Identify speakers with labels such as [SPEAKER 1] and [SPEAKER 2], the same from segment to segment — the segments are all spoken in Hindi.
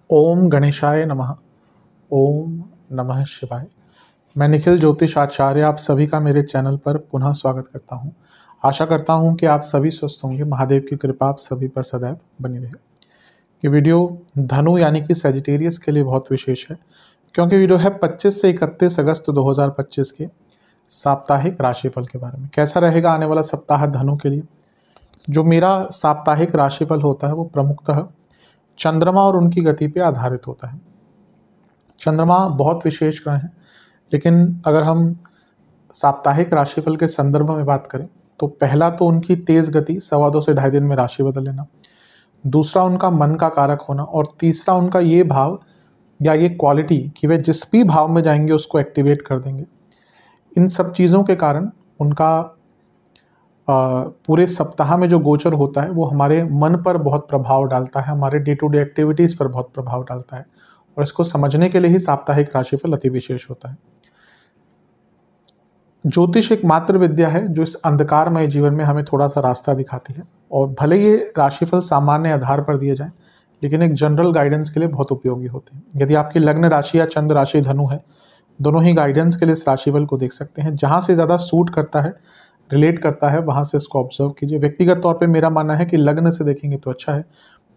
[SPEAKER 1] ओम गणेशाय नमः। ओम नमः शिवाय। मैं निखिल ज्योतिष आचार्य आप सभी का मेरे चैनल पर पुनः स्वागत करता हूं। आशा करता हूं कि आप सभी स्वस्थ होंगे। महादेव की कृपा आप सभी पर सदैव बनी रहे। ये वीडियो धनु यानी कि सजिटेरियस के लिए बहुत विशेष है, क्योंकि वीडियो है 25 से 31 अगस्त 2025 के साप्ताहिक राशिफल के बारे में। कैसा रहेगा आने वाला सप्ताह धनु के लिए। जो मेरा साप्ताहिक राशिफल होता है वो प्रमुखतः चंद्रमा और उनकी गति पे आधारित होता है। चंद्रमा बहुत विशेष ग्रह हैं, लेकिन अगर हम साप्ताहिक राशिफल के संदर्भ में बात करें तो पहला तो उनकी तेज गति 2.25 से 2.5 दिन में राशि बदल लेना, दूसरा उनका मन का कारक होना, और तीसरा उनका ये भाव या ये क्वालिटी कि वे जिस भी भाव में जाएंगे उसको एक्टिवेट कर देंगे। इन सब चीज़ों के कारण उनका पूरे सप्ताह में जो गोचर होता है वो हमारे मन पर बहुत प्रभाव डालता है, हमारे डे टू डे एक्टिविटीज़ पर बहुत प्रभाव डालता है, और इसको समझने के लिए ही साप्ताहिक राशिफल अति विशेष होता है। ज्योतिष एक मात्र विद्या है जो इस अंधकारमय जीवन में हमें थोड़ा सा रास्ता दिखाती है, और भले ये राशिफल सामान्य आधार पर दिए जाएं, लेकिन एक जनरल गाइडेंस के लिए बहुत उपयोगी होते हैं। यदि आपकी लग्न राशि या चंद्र राशि धनु है, दोनों ही गाइडेंस के लिए इस राशिफल को देख सकते हैं। जहाँ से ज़्यादा सूट करता है, रिलेट करता है, वहाँ से इसको ऑब्जर्व कीजिए। व्यक्तिगत तौर पे मेरा मानना है कि लग्न से देखेंगे तो अच्छा है।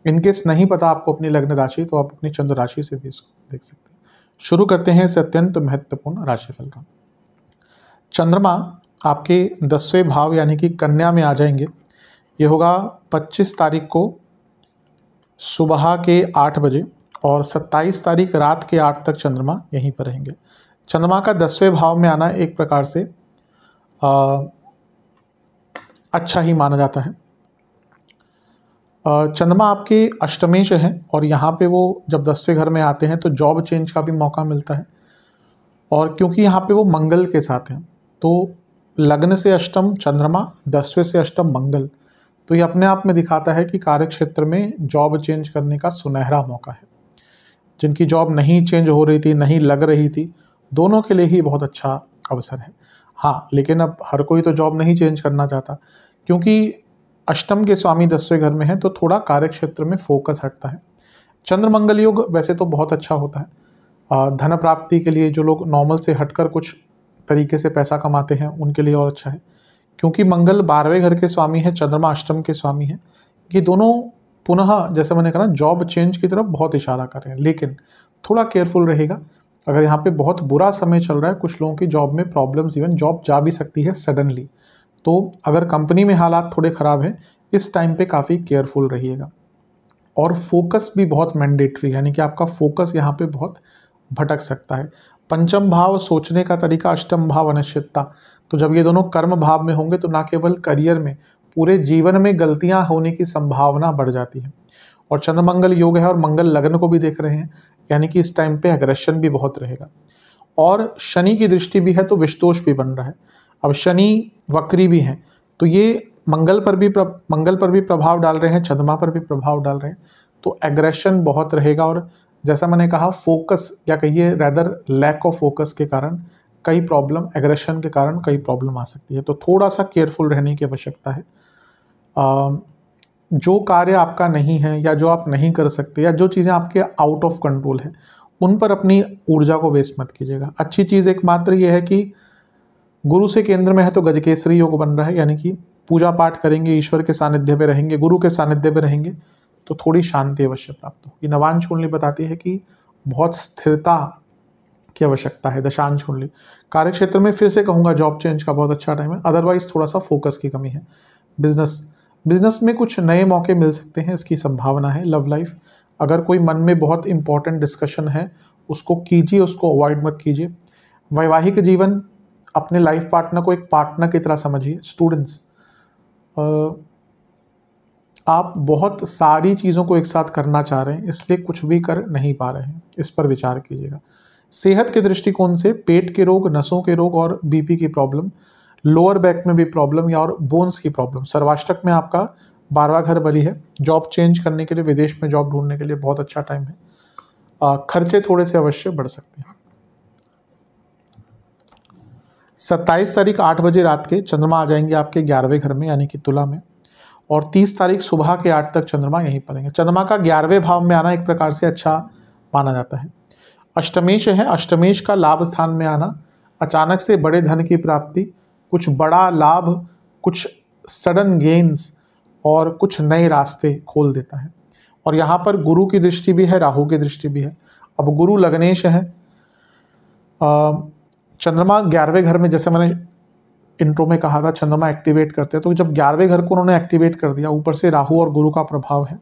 [SPEAKER 1] इनकेस नहीं पता आपको अपनी लग्न राशि, तो आप अपनी चंद्र राशि से भी इसको देख सकते हैं। शुरू करते हैं इस अत्यंत महत्वपूर्ण राशिफल का। चंद्रमा आपके 10वें भाव यानी कि कन्या में आ जाएंगे। ये होगा 25 तारीख को सुबह के 8 बजे, और 27 तारीख रात के 8 तक चंद्रमा यहीं पर रहेंगे। चंद्रमा का 10वें भाव में आना एक प्रकार से अच्छा ही माना जाता है। चंद्रमा आपके अष्टमेश हैं, और यहाँ पे वो जब 10वें घर में आते हैं तो जॉब चेंज का भी मौका मिलता है। और क्योंकि यहाँ पे वो मंगल के साथ हैं, तो लग्न से अष्टम चंद्रमा, 10वें से अष्टम मंगल, तो ये अपने आप में दिखाता है कि कार्य क्षेत्र में जॉब चेंज करने का सुनहरा मौका है। जिनकी जॉब नहीं चेंज हो रही थी, नहीं लग रही थी, दोनों के लिए ही बहुत अच्छा अवसर है। हाँ, लेकिन अब हर कोई तो जॉब नहीं चेंज करना चाहता, क्योंकि अष्टम के स्वामी 10वें घर में है, तो थोड़ा कार्य क्षेत्र में फोकस हटता है। चंद्र मंगल योग वैसे तो बहुत अच्छा होता है। धन प्राप्ति के लिए जो लोग नॉर्मल से हटकर कुछ तरीके से पैसा कमाते हैं उनके लिए और अच्छा है, क्योंकि मंगल 12वें घर के स्वामी है, चंद्रमा अष्टम के स्वामी है। ये दोनों पुनः जैसे मैंने कहा ना, जॉब चेंज की तरफ बहुत इशारा कर रहे हैं, लेकिन थोड़ा केयरफुल रहेगा। अगर यहाँ पे बहुत बुरा समय चल रहा है, कुछ लोगों की जॉब में प्रॉब्लम्स, इवन जॉब जा भी सकती है सडनली, तो अगर कंपनी में हालात थोड़े ख़राब हैं, इस टाइम पे काफ़ी केयरफुल रहिएगा। और फोकस भी बहुत मैंडेटरी, यानी कि आपका फोकस यहाँ पे बहुत भटक सकता है। पंचम भाव सोचने का तरीका, अष्टम भाव अनिश्चितता, तो जब ये दोनों कर्म भाव में होंगे तो ना केवल करियर में, पूरे जीवन में गलतियाँ होने की संभावना बढ़ जाती है। और चंद्रमंगल योग है और मंगल लग्न को भी देख रहे हैं, यानी कि इस टाइम पे एग्रेशन भी बहुत रहेगा। और शनि की दृष्टि भी है तो विषदोष भी बन रहा है। अब शनि वक्री भी हैं, तो ये मंगल पर भी प्रभाव डाल रहे हैं, चंद्रमा पर भी प्रभाव डाल रहे हैं, तो एग्रेशन बहुत रहेगा। और जैसा मैंने कहा, फोकस या कहिए रैदर लैक ऑफ फोकस के कारण कई प्रॉब्लम, एग्रेशन के कारण कई प्रॉब्लम आ सकती है, तो थोड़ा सा केयरफुल रहने की आवश्यकता है। जो कार्य आपका नहीं है, या जो आप नहीं कर सकते, या जो चीज़ें आपके आउट ऑफ कंट्रोल है, उन पर अपनी ऊर्जा को वेस्ट मत कीजिएगा। अच्छी चीज़ एकमात्र ये है कि गुरु से केंद्र में है तो गजकेसरी योग बन रहा है, यानी कि पूजा पाठ करेंगे, ईश्वर के सानिध्य में रहेंगे, गुरु के सानिध्य में रहेंगे, तो थोड़ी शांति अवश्य प्राप्त होगी। नवांश कुंडली बताती है कि बहुत स्थिरता की आवश्यकता है। दशांश कुंडली कार्यक्षेत्र में फिर से कहूँगा जॉब चेंज का बहुत अच्छा टाइम है, अदरवाइज थोड़ा सा फोकस की कमी है। बिजनेस में कुछ नए मौके मिल सकते हैं, इसकी संभावना है। लव लाइफ, अगर कोई मन में बहुत इंपॉर्टेंट डिस्कशन है उसको कीजिए, उसको अवॉइड मत कीजिए। वैवाहिक जीवन, अपने लाइफ पार्टनर को एक पार्टनर की तरह समझिए। स्टूडेंट्स, आप बहुत सारी चीज़ों को एक साथ करना चाह रहे हैं, इसलिए कुछ भी कर नहीं पा रहे हैं, इस पर विचार कीजिएगा। सेहत के दृष्टिकोण से पेट के रोग, नसों के रोग और बीपी की प्रॉब्लम, लोअर बैक में भी प्रॉब्लम या और बोन्स की प्रॉब्लम। सर्वाष्टक में आपका 12वां घर बली है। जॉब चेंज करने के लिए, विदेश में जॉब ढूंढने के लिए बहुत अच्छा टाइम है। खर्चे थोड़े से अवश्य बढ़ सकते हैं। 27 तारीख 8 बजे रात के चंद्रमा आ जाएंगे आपके 11वें घर में, यानी कि तुला में, और 30 तारीख सुबह के 8 तक चंद्रमा यहीं पर रहेंगे। चंद्रमा का 11वें भाव में आना एक प्रकार से अच्छा माना जाता है। अष्टमेश है, अष्टमेश का लाभ स्थान में आना अचानक से बड़े धन की प्राप्ति, कुछ बड़ा लाभ, कुछ सडन गेन्स और कुछ नए रास्ते खोल देता है। और यहाँ पर गुरु की दृष्टि भी है, राहु की दृष्टि भी है। अब गुरु लग्नेश है, चंद्रमा 11वें घर में, जैसे मैंने इंट्रो में कहा था चंद्रमा एक्टिवेट करते हैं, तो जब 11वें घर को उन्होंने एक्टिवेट कर दिया, ऊपर से राहु और गुरु का प्रभाव है।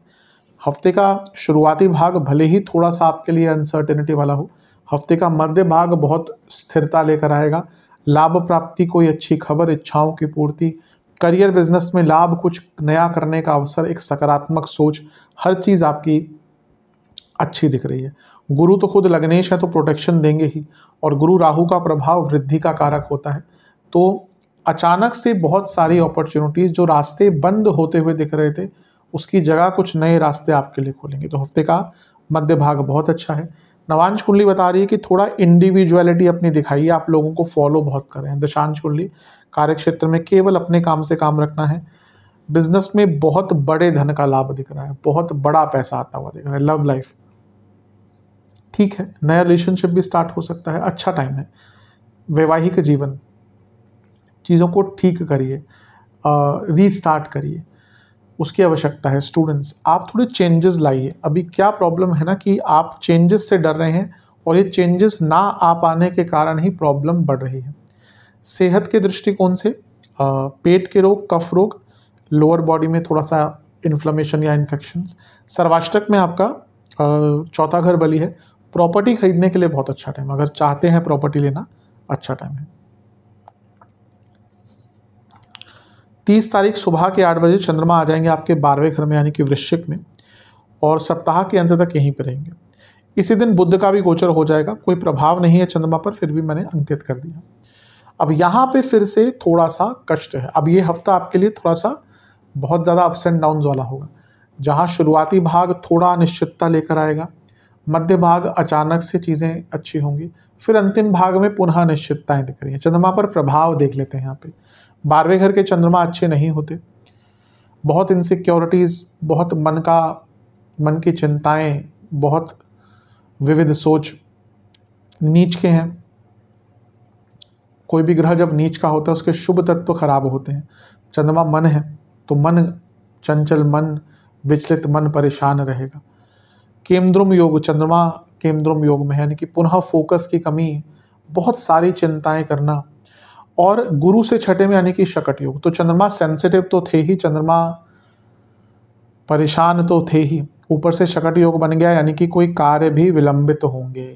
[SPEAKER 1] हफ्ते का शुरुआती भाग भले ही थोड़ा सा आपके लिए अनसर्टेनिटी वाला हो, हफ्ते का मध्य भाग बहुत स्थिरता लेकर आएगा। लाभ प्राप्ति, कोई अच्छी खबर, इच्छाओं की पूर्ति, करियर बिजनेस में लाभ, कुछ नया करने का अवसर, एक सकारात्मक सोच, हर चीज़ आपकी अच्छी दिख रही है। गुरु तो खुद लग्नेश है तो प्रोटेक्शन देंगे ही, और गुरु राहु का प्रभाव वृद्धि का कारक होता है। तो अचानक से बहुत सारी अपॉर्चुनिटीज़, जो रास्ते बंद होते हुए दिख रहे थे उसकी जगह कुछ नए रास्ते आपके लिए खोलेंगे। तो हफ्ते का मध्य भाग बहुत अच्छा है। नवांश कुंडली बता रही है कि थोड़ा इंडिविजुअलिटी अपनी दिखाइए, आप लोगों को फॉलो बहुत कर रहे हैं। दशांश कुंडली कार्य क्षेत्र में केवल अपने काम से काम रखना है। बिजनेस में बहुत बड़े धन का लाभ दिख रहा है, बहुत बड़ा पैसा आता हुआ दिख रहा है। लव लाइफ ठीक है, नया रिलेशनशिप भी स्टार्ट हो सकता है, अच्छा टाइम है। वैवाहिक जीवन, चीज़ों को ठीक करिए, रीस्टार्ट करिए, उसकी आवश्यकता है। स्टूडेंट्स, आप थोड़े चेंजेस लाइए। अभी क्या प्रॉब्लम है ना कि आप चेंजेस से डर रहे हैं, और ये चेंजेस ना आ पाने के कारण ही प्रॉब्लम बढ़ रही है। सेहत के दृष्टिकोण से पेट के रोग, कफ रोग, लोअर बॉडी में थोड़ा सा इन्फ्लेमेशन या इन्फेक्शंस। सर्वाष्टक में आपका चौथा घर बली है। प्रॉपर्टी खरीदने के लिए बहुत अच्छा टाइम, अगर चाहते हैं प्रॉपर्टी लेना, अच्छा टाइम है। 30 तारीख सुबह के 8 बजे चंद्रमा आ जाएंगे आपके 12वें घर में, यानी कि वृश्चिक में, और सप्ताह के अंत तक यहीं पर रहेंगे। इसी दिन बुध का भी गोचर हो जाएगा। कोई प्रभाव नहीं है चंद्रमा पर, फिर भी मैंने अंकित कर दिया। अब यहाँ पे फिर से थोड़ा सा कष्ट है। अब ये हफ्ता आपके लिए थोड़ा सा बहुत ज़्यादा अप्स एंड डाउन्स वाला होगा, जहाँ शुरुआती भाग थोड़ा अनिश्चितता लेकर आएगा, मध्य भाग अचानक से चीज़ें अच्छी होंगी, फिर अंतिम भाग में पुनः अनिश्चितताएं दिख रही हैं। चंद्रमा पर प्रभाव देख लेते हैं। यहाँ पे 12वें घर के चंद्रमा अच्छे नहीं होते, बहुत इनसिक्योरिटीज़, बहुत मन की चिंताएं, बहुत विविध सोच, नीच के हैं। कोई भी ग्रह जब नीच का होता है उसके शुभ तत्व खराब होते हैं। चंद्रमा मन है तो मन चंचल, मन विचलित, मन परेशान रहेगा। केमद्रुम योग, चंद्रमा केमद्रुम योग में है, यानी कि पुनः फोकस की कमी, बहुत सारी चिंताएं करना। और गुरु से छठे में यानी कि शकट योग, तो चंद्रमा सेंसिटिव तो थे ही, चंद्रमा परेशान तो थे ही, ऊपर से शकट योग बन गया, यानी कि कोई कार्य भी विलंबित होंगे।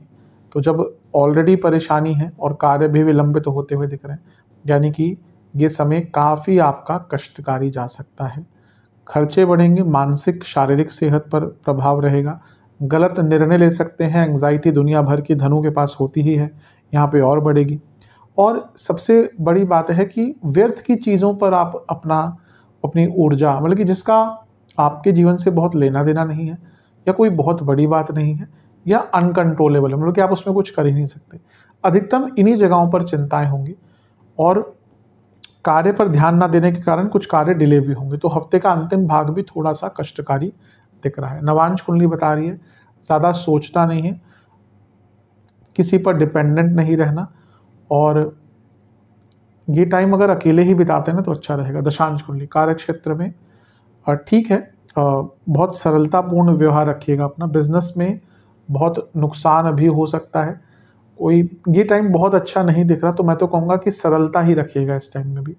[SPEAKER 1] तो जब ऑलरेडी परेशानी है और कार्य भी विलंबित होते हुए दिख रहे हैं, यानी कि ये समय काफ़ी आपका कष्टकारी जा सकता है। खर्चे बढ़ेंगे, मानसिक शारीरिक सेहत पर प्रभाव रहेगा, गलत निर्णय ले सकते हैं। एंग्जाइटी दुनिया भर की धनु के पास होती ही है, यहाँ पे और बढ़ेगी। और सबसे बड़ी बात है कि व्यर्थ की चीज़ों पर आप अपनी ऊर्जा, मतलब कि जिसका आपके जीवन से बहुत लेना देना नहीं है, या कोई बहुत बड़ी बात नहीं है, या अनकंट्रोलेबल है, मतलब कि आप उसमें कुछ कर ही नहीं सकते, अधिकतम इन्हीं जगहों पर चिंताएं होंगी। और कार्य पर ध्यान ना देने के कारण कुछ कार्य डिले भी होंगे। तो हफ्ते का अंतिम भाग भी थोड़ा सा कष्टकारी दिख रहा है। नवांश कुंडली बता रही है ज़्यादा सोचना नहीं है, किसी पर डिपेंडेंट नहीं रहना, और ये टाइम अगर अकेले ही बिताते हैं ना तो अच्छा रहेगा। दशांश कुंडली कार्य क्षेत्र में ठीक है, बहुत सरलतापूर्ण व्यवहार रखिएगा अपना। बिजनेस में बहुत नुकसान भी हो सकता है, कोई ये टाइम बहुत अच्छा नहीं दिख रहा, तो मैं तो कहूँगा कि सरलता ही रखिएगा इस टाइम में भी,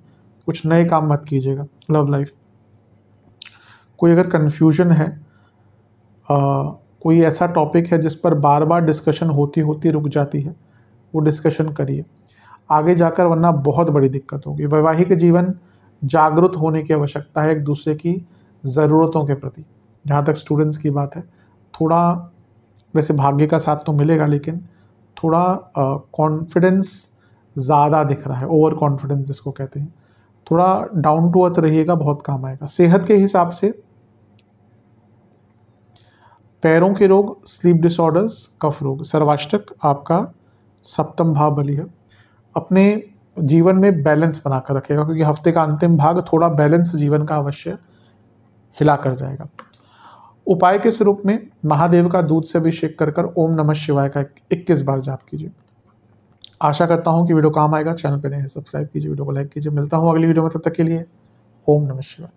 [SPEAKER 1] कुछ नए काम मत कीजिएगा। लव लाइफ, कोई अगर कन्फ्यूजन है, कोई ऐसा टॉपिक है जिस पर बार बार डिस्कशन होती होती रुक जाती है, वो डिस्कशन करिए आगे जाकर, वरना बहुत बड़ी दिक्कत होगी। वैवाहिक जीवन, जागरूक होने की आवश्यकता है एक दूसरे की ज़रूरतों के प्रति। जहाँ तक स्टूडेंट्स की बात है, थोड़ा वैसे भाग्य का साथ तो मिलेगा, लेकिन थोड़ा कॉन्फिडेंस ज़्यादा दिख रहा है, ओवर कॉन्फिडेंस जिसको कहते हैं। थोड़ा डाउन टू अर्थ रहिएगा, बहुत काम आएगा। सेहत के हिसाब से पैरों के रोग, स्लीप डिसऑर्डर्स, कफ रोग, सर्वाष्टक आपका सप्तम भाव बली है। अपने जीवन में बैलेंस बनाकर रखेगा, क्योंकि हफ्ते का अंतिम भाग थोड़ा बैलेंस जीवन का अवश्य हिला कर जाएगा। उपाय के स्वरूप में महादेव का दूध से अभिषेक कर कर ओम नमः शिवाय का 21 बार जाप कीजिए। आशा करता हूँ कि वीडियो काम आएगा। चैनल पर नए हैं सब्सक्राइब कीजिए, वीडियो को लाइक कीजिए। मिलता हूँ अगली वीडियो में, तब तक के लिए ओम नमः शिवाय।